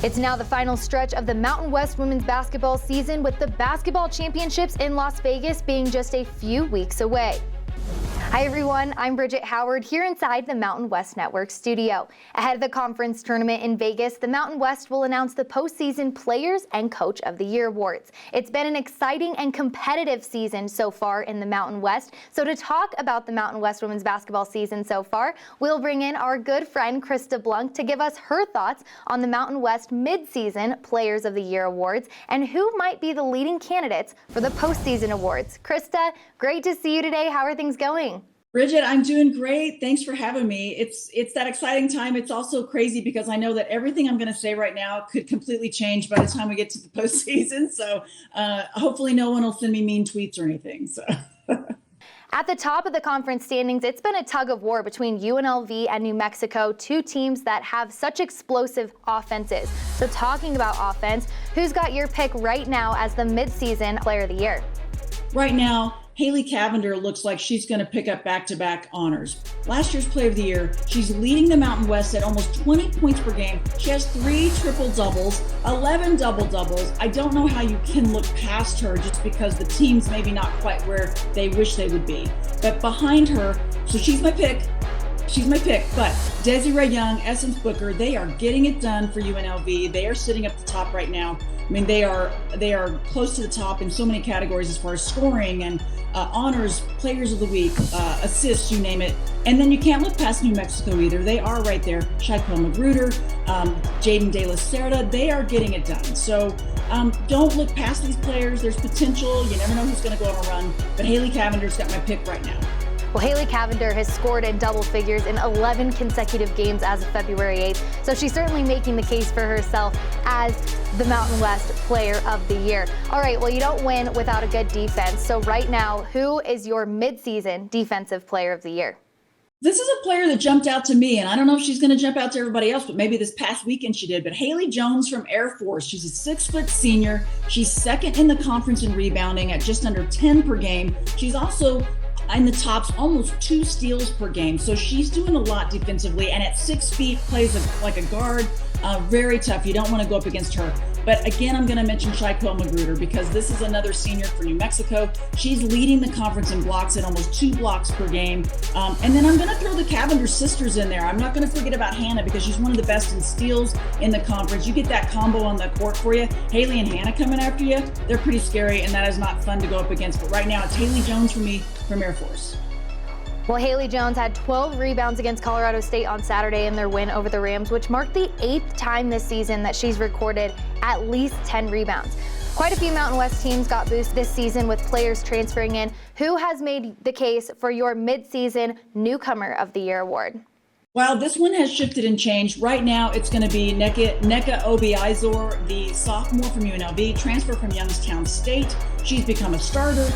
It's now the final stretch of the Mountain West women's basketball season, with the basketball championships in Las Vegas being just a few weeks away. Hi everyone, I'm Bridget Howard here inside the Mountain West Network studio. Ahead of the conference tournament in Vegas, the Mountain West will announce the postseason Players and Coach of the Year awards. It's been an exciting and competitive season so far in the Mountain West. So to talk about the Mountain West women's basketball season so far, we'll bring in our good friend Krista Blunk to give us her thoughts on the Mountain West Midseason Players of the Year awards and who might be the leading candidates for the postseason awards. Krista, great to see you today. How are things going? Bridget, I'm doing great. Thanks for having me. It's that exciting time. It's also crazy because I know that everything I'm going to say right now could completely change by the time we get to the postseason. So hopefully no one will send me mean tweets or anything. So. At the top of the conference standings, it's been a tug of war between UNLV and New Mexico, two teams that have such explosive offenses. So talking about offense, who's got your pick right now as the midseason player of the year? Right now, Haley Cavender looks like she's going to pick up back-to-back honors. Last year's Player of the Year, she's leading the Mountain West at almost 20 points per game. She has 3 triple-doubles, 11 double-doubles. I don't know how you can look past her just because the team's maybe not quite where they wish they would be. But behind her, so she's my pick. But Desiree Young, Essence Booker, they are getting it done for UNLV. They are sitting up the top right now. I mean, they are close to the top in so many categories as far as scoring and honors, players of the week, assists, you name it. And then you can't look past New Mexico either. They are right there. Shaquille Magruder, Jaden De La Cerda, they are getting it done. So don't look past these players. There's potential. You never know who's going to go on a run. But Haley Cavender's got my pick right now. Well, Haley Cavender has scored in double figures in 11 consecutive games as of February 8th, so she's certainly making the case for herself as the Mountain West Player of the Year. All right, well, you don't win without a good defense, so right now, who is your midseason Defensive Player of the Year? This is a player that jumped out to me, and I don't know if she's going to jump out to everybody else, but maybe this past weekend she did. But Haley Jones from Air Force, she's a 6-foot senior. She's second in the conference in rebounding at just under 10 per game. She's also in the tops, almost 2 steals per game. So she's doing a lot defensively, and at 6 feet plays like a guard. Very tough. You don't want to go up against her. But again, I'm going to mention Shaquille Magruder because this is another senior for New Mexico. She's leading the conference in blocks at almost 2 blocks per game. And then I'm going to throw the Cavender sisters in there. I'm not going to forget about Hannah because she's one of the best in steals in the conference. You get that combo on the court for you. Haley and Hannah coming after you. They're pretty scary, and that is not fun to go up against. But right now, it's Haley Jones for me from Air Force. Well, Haley Jones had 12 rebounds against Colorado State on Saturday in their win over the Rams, which marked the 8th time this season that she's recorded at least 10 rebounds. Quite a few Mountain West teams got boosts this season with players transferring in. Who has made the case for your midseason Newcomer of the Year award? Well, this one has shifted and changed. Right now, it's going to be Nneka Obiizor, the sophomore from UNLV, transfer from Youngstown State. She's become a starter.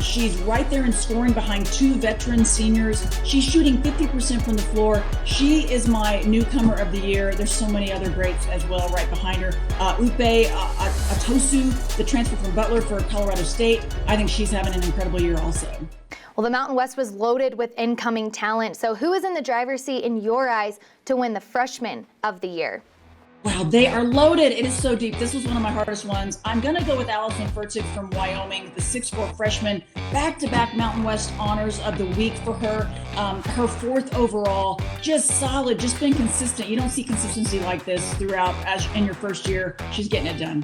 She's right there in scoring behind 2 veteran seniors. She's shooting 50% from the floor. She is my Newcomer of the Year. There's so many other greats as well right behind her. Upe Atosu, the transfer from Butler for Colorado State. I think she's having an incredible year also. Well, the Mountain West was loaded with incoming talent. So who is in the driver's seat in your eyes to win the Freshman of the Year? Wow, they are loaded. It is so deep. This was one of my hardest ones. I'm going to go with Allison Furtick from Wyoming, the 6'4" freshman, back-to-back Mountain West honors of the week for her. Her 4th overall, just solid, just been consistent. You don't see consistency like this throughout in your first year. She's getting it done.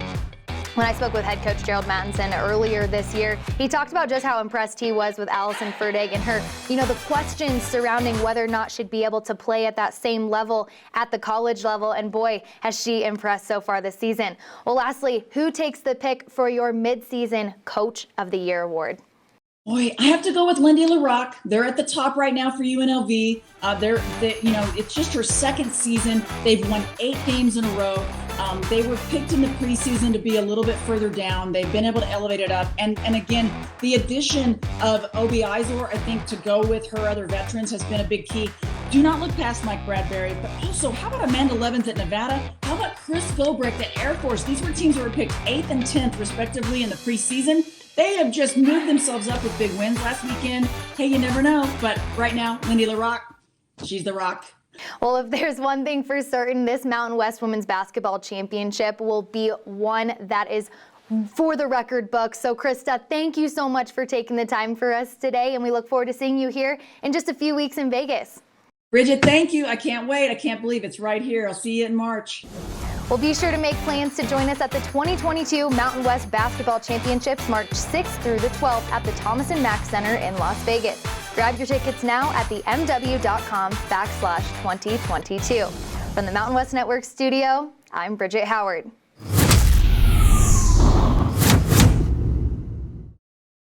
When I spoke with head coach Gerald Mattinson earlier this year, he talked about just how impressed he was with Allison Furtick and her, the questions surrounding whether or not she'd be able to play at that same level at the college level. And boy, has she impressed so far this season. Well, lastly, who takes the pick for your midseason Coach of the Year award? Boy, I have to go with Lindy LaRocque. They're at the top right now for UNLV. It's just her 2nd season. They've won 8 games in a row. They were picked in the preseason to be a little bit further down. They've been able to elevate it up. And again, the addition of Obiizor, I think, to go with her other veterans has been a big key. Do not look past Mike Bradbury, but also, how about Amanda Levens at Nevada? How about Chris Gobrecht at Air Force? These were teams that were picked 8th and 10th, respectively, in the preseason. They have just moved themselves up with big wins last weekend. Hey, you never know. But right now, Lindy LaRocque, she's the rock. Well, if there's one thing for certain, this Mountain West Women's Basketball Championship will be one that is for the record book. So Krista, thank you so much for taking the time for us today, and we look forward to seeing you here in just a few weeks in Vegas. Bridget, thank you. I can't wait. I can't believe it's right here. I'll see you in March. Well, be sure to make plans to join us at the 2022 Mountain West Basketball Championships March 6th through the 12th at the Thomas & Mack Center in Las Vegas. Grab your tickets now at the mw.com/2022. From the Mountain West Network studio, I'm Bridget Howard.